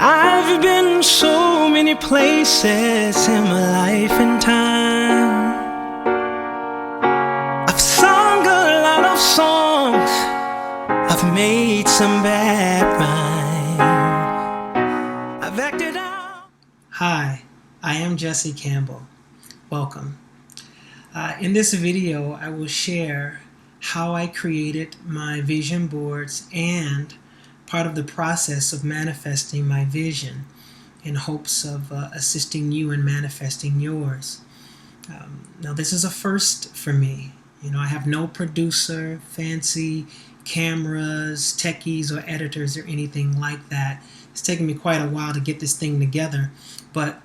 I've been so many places in my life and time. I've sung a lot of songs, I've made some bad rhymes, I've acted out. Hi, I am Jesse Campbell. Welcome. In this video, I will share how I created my vision boards and part of the process of manifesting my vision in hopes of assisting you in manifesting yours. Now, this is a first for me. I have no producer, fancy cameras, techies, or editors or anything like that. It's taken me quite a while to get this thing together, but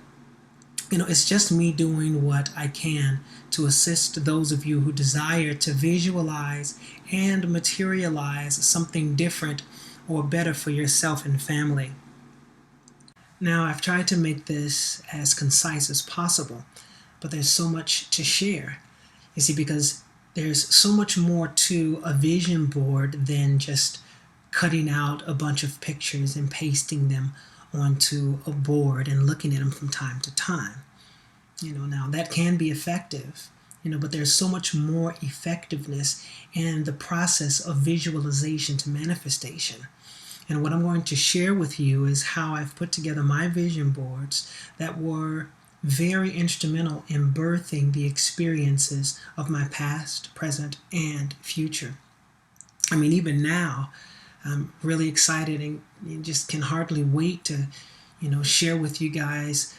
it's just me doing what I can to assist those of you who desire to visualize and materialize something different or better for yourself and family. Now, I've tried to make this as concise as possible, but there's so much to share. You see, because there's so much more to a vision board than just cutting out a bunch of pictures and pasting them onto a board and looking at them from time to time. Now that can be effective, but there's so much more effectiveness in the process of visualization to manifestation. And what I'm going to share with you is how I've put together my vision boards that were very instrumental in birthing the experiences of my past, present, and future. Even now, I'm really excited and just can hardly wait to, share with you guys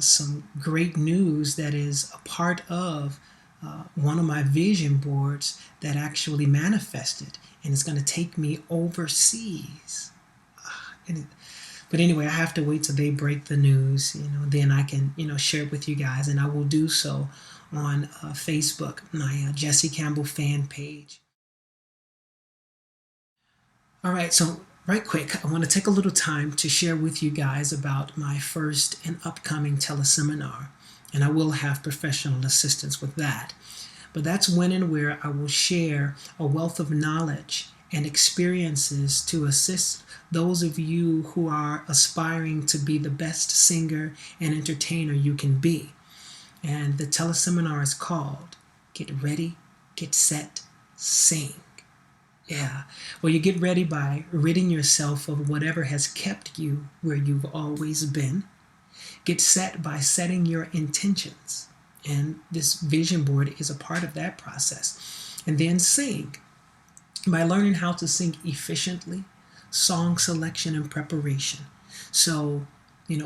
some great news that is a part of one of my vision boards that actually manifested, and it's going to take me overseas. But anyway, I have to wait till they break the news, then I can, share it with you guys, and I will do so on Facebook, my Jesse Campbell fan page. All right, so right quick, I want to take a little time to share with you guys about my first and upcoming teleseminar, and I will have professional assistance with that. But that's when and where I will share a wealth of knowledge and experiences to assist those of you who are aspiring to be the best singer and entertainer you can be. And the teleseminar is called Get Ready, Get Set, Sing. Yeah, well, you get ready by ridding yourself of whatever has kept you where you've always been. Get set by setting your intentions, and this vision board is a part of that process. And then sing by learning how to sing efficiently, song selection and preparation. So,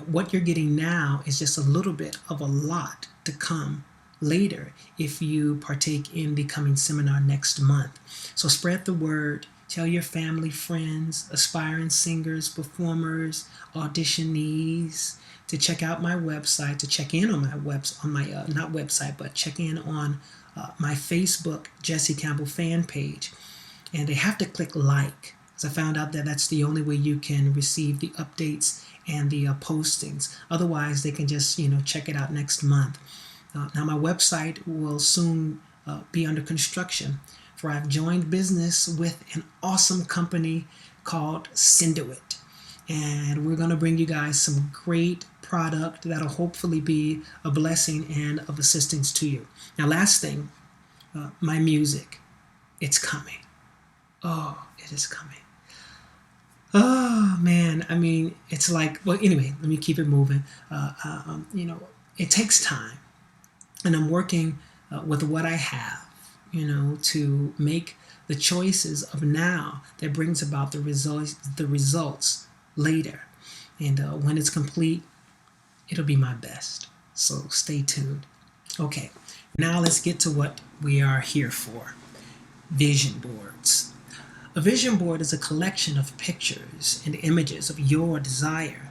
what you're getting now is just a little bit of a lot to come later if you partake in the coming seminar next month. So spread the word, tell your family, friends, aspiring singers, performers, auditionees to check out my website, to check in on check in on my Facebook Jesse Campbell fan page. And they have to click like, because I found out that that's the only way you can receive the updates and the postings. Otherwise, they can just check it out next month. Now my website will soon be under construction, for I've joined business with an awesome company called Cinduit, and we're going to bring you guys some great product that'll hopefully be a blessing and of assistance to you. Now, last thing, my music, it's coming. Oh, it is coming. Oh man, it's like, well, anyway, let me keep it moving. It takes time. And I'm working with what I have, to make the choices of now that brings about the results later. And when it's complete, it'll be my best. So stay tuned. Okay, now let's get to what we are here for. Vision boards. A vision board is a collection of pictures and images of your desire.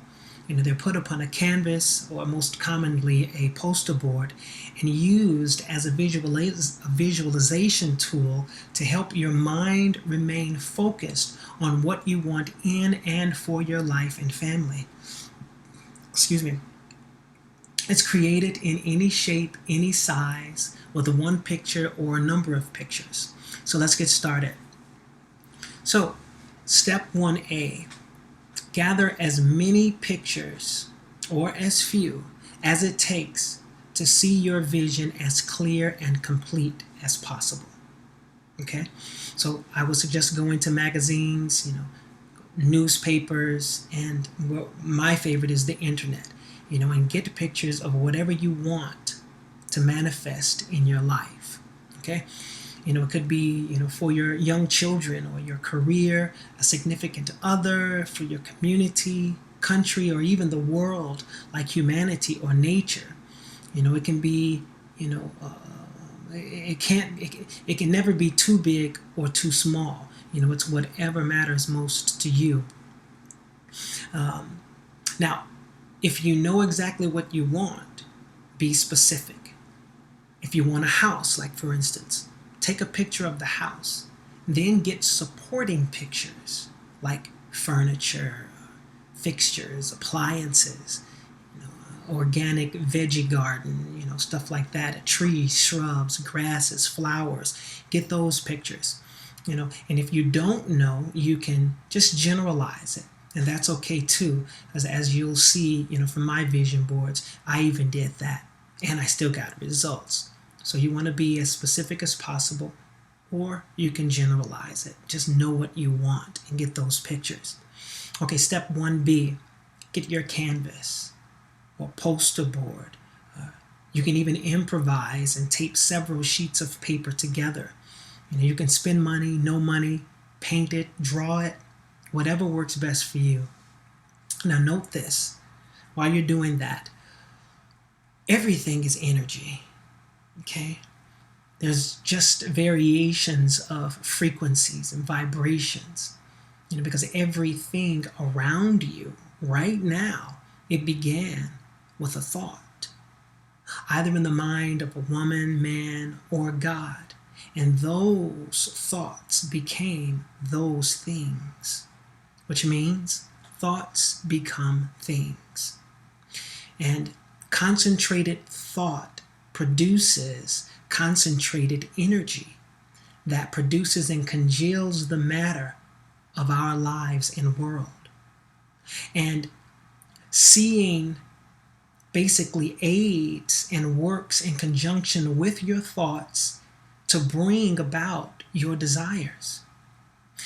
They're put upon a canvas, or most commonly a poster board, and used as a visualization tool to help your mind remain focused on what you want in and for your life and family. Excuse me. It's created in any shape, any size, with one picture or a number of pictures. So let's get started. So, step 1A. Gather as many pictures or as few as it takes to see your vision as clear and complete as possible. Okay? So I would suggest going to magazines, newspapers, and my favorite is the internet, and get pictures of whatever you want to manifest in your life. Okay? It could be, for your young children or your career, a significant other, for your community, country, or even the world, like humanity or nature. It can be, it can never be too big or too small. It's whatever matters most to you. Now, if you know exactly what you want, be specific. If you want a house, like for instance, take a picture of the house, then get supporting pictures like furniture, fixtures, appliances, organic veggie garden, stuff like that, trees, shrubs, grasses, flowers. Get those pictures, and if you don't know, you can just generalize it, and that's okay too, as you'll see, from my vision boards, I even did that, and I still got results. So you want to be as specific as possible, or you can generalize it. Just know what you want and get those pictures. Okay, step 1B, get your canvas or poster board. You can even improvise and tape several sheets of paper together. You can spend money, no money, paint it, draw it, whatever works best for you. Now note this, while you're doing that, everything is energy, okay? There's just variations of frequencies and vibrations, because everything around you right now, it began with a thought, either in the mind of a woman, man, or God. And those thoughts became those things, which means thoughts become things. And concentrated thought produces concentrated energy that produces and congeals the matter of our lives and world. And seeing basically aids and works in conjunction with your thoughts to bring about your desires.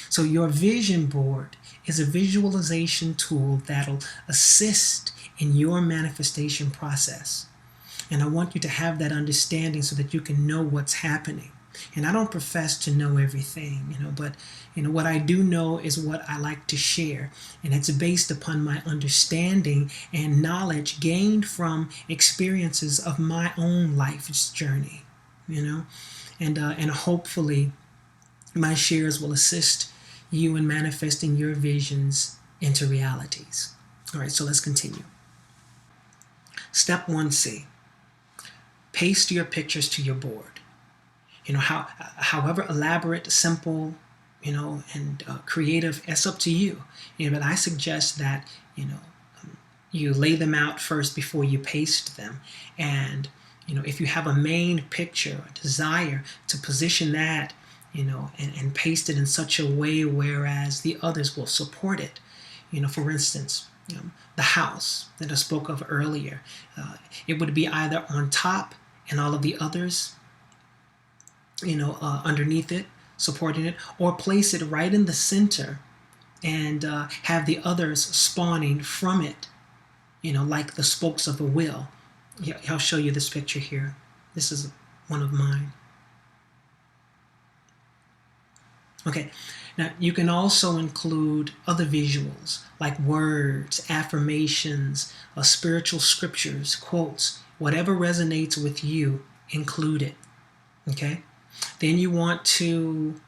So your vision board is a visualization tool that'll assist in your manifestation process. And I want you to have that understanding so that you can know what's happening. And I don't profess to know everything, but what I do know is what I like to share. And it's based upon my understanding and knowledge gained from experiences of my own life's journey, and hopefully my shares will assist you in manifesting your visions into realities. All right, so let's continue. Step 1C, paste your pictures to your board. However elaborate, simple, and creative, it's up to you. But I suggest that, you lay them out first before you paste them. And, if you have a main picture or desire to position that, and paste it in such a way whereas the others will support it. For instance, the house that I spoke of earlier, it would be either on top and all of the others, underneath it, supporting it, or place it right in the center and have the others spawning from it, like the spokes of a wheel. Yeah, I'll show you this picture here. This is one of mine. Okay, now you can also include other visuals like words, affirmations, spiritual scriptures, quotes, whatever resonates with you, include it. Okay? Then you want to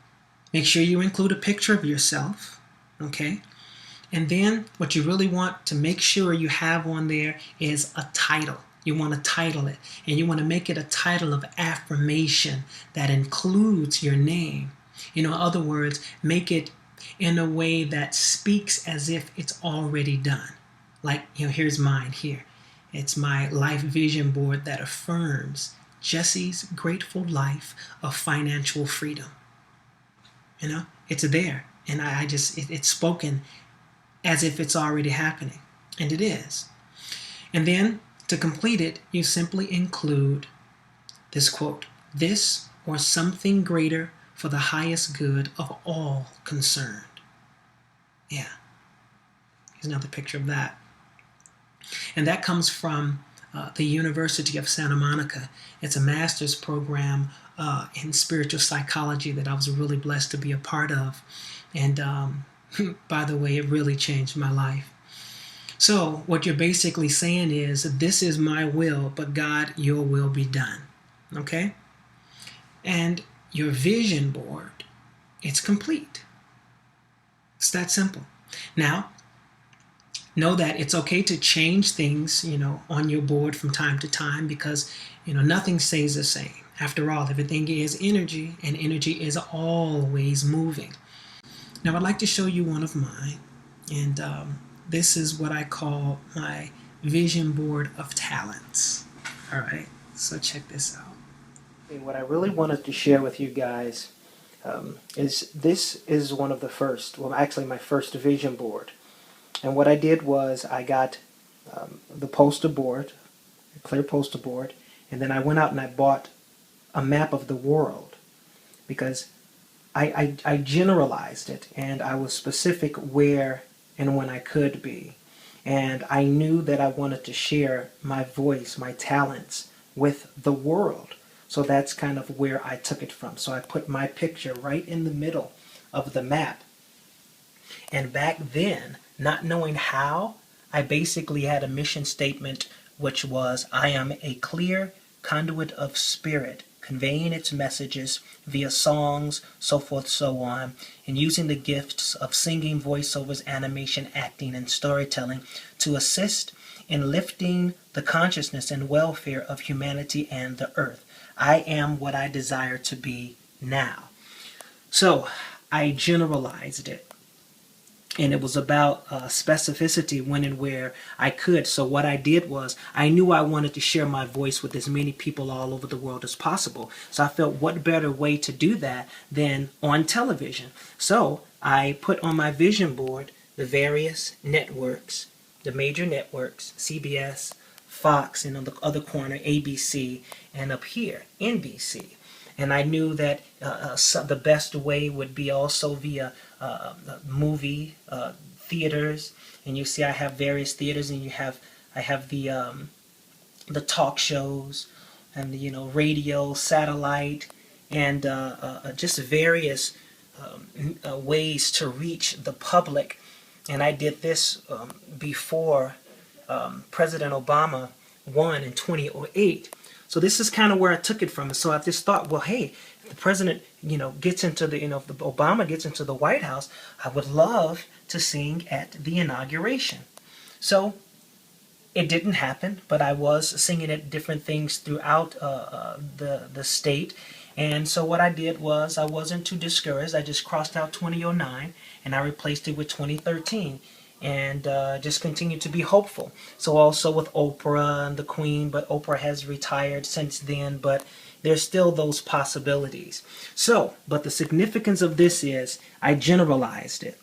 make sure you include a picture of yourself, okay? And then what you really want to make sure you have on there is a title. You want to title it, and you want to make it a title of affirmation that includes your name. In other words, make it in a way that speaks as if it's already done. Like, here's mine here. It's my life vision board that affirms Jesse's grateful life of financial freedom. It's there, and it's spoken as if it's already happening. And it is. And then to complete it, you simply include this quote: "This or something greater for the highest good of all concerned." Yeah. Here's another picture of that. And that comes from the University of Santa Monica. It's a master's program in spiritual psychology that I was really blessed to be a part of. And by the way, it really changed my life. So what you're basically saying is, this is my will, but God, your will be done. Okay? And your vision board, it's complete. It's that simple. Now, know that it's okay to change things, on your board from time to time, because, nothing stays the same. After all, everything is energy, and energy is always moving. Now, I'd like to show you one of mine, and this is what I call my vision board of talents. All right, so check this out. And what I really wanted to share with you guys is this is one of the first, well, actually my first vision board. And what I did was I got the poster board, a clear poster board, and then I went out and I bought a map of the world, because I generalized it, and I was specific where and when I could be. And I knew that I wanted to share my voice, my talents with the world. So that's kind of where I took it from. So I put my picture right in the middle of the map. And back then, not knowing how, I basically had a mission statement, which was, I am a clear conduit of spirit, conveying its messages via songs, so forth, so on, and using the gifts of singing, voiceovers, animation, acting, and storytelling to assist in lifting the consciousness and welfare of humanity and the earth. I am what I desire to be now. So I generalized it. And it was about specificity when and where I could. So what I did was, I knew I wanted to share my voice with as many people all over the world as possible. So I felt, what better way to do that than on television? So I put on my vision board the various networks, the major networks, CBS, Fox, and on the other corner, ABC, and up here, NBC. And I knew that the best way would be also via movie theaters. And you see, I have various theaters, and I have the talk shows, and the radio, satellite, and just various ways to reach the public. And I did this before President Obama won in 2008. So this is kind of where I took it from. So I just thought, well, hey, if the president, gets into the, if Obama gets into the White House, I would love to sing at the inauguration. So it didn't happen, but I was singing at different things throughout the state. And so what I did was, I wasn't too discouraged. I just crossed out 2009 and I replaced it with 2013. And just continue to be hopeful. So also with Oprah and the Queen, but Oprah has retired since then, but there's still those possibilities. So, but the significance of this is, I generalized it,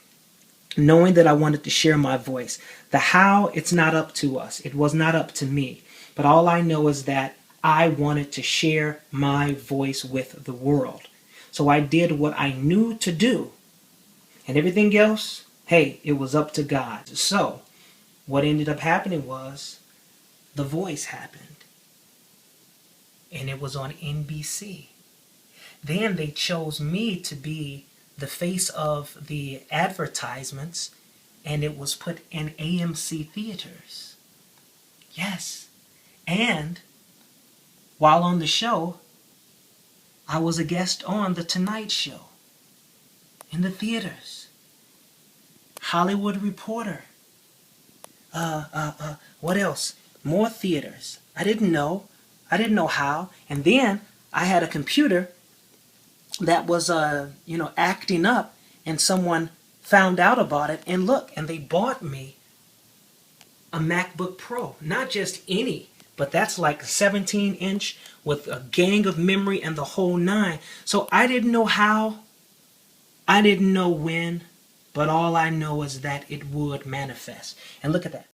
knowing that I wanted to share my voice. The how, it's not up to us. It was not up to me. But all I know is that I wanted to share my voice with the world. So I did what I knew to do. And everything else, hey, it was up to God. So, what ended up happening was, The Voice happened. And it was on NBC. Then they chose me to be the face of the advertisements, and it was put in AMC theaters. Yes. And while on the show, I was a guest on The Tonight Show in the theaters. Hollywood Reporter. What else? More theaters. I didn't know how. And then I had a computer that was, acting up, and someone found out about it, and look, and they bought me a MacBook Pro. Not just any, but that's like a 17-inch with a gang of memory and the whole nine. So I didn't know how, I didn't know when, But all I know is that it would manifest. And look at that.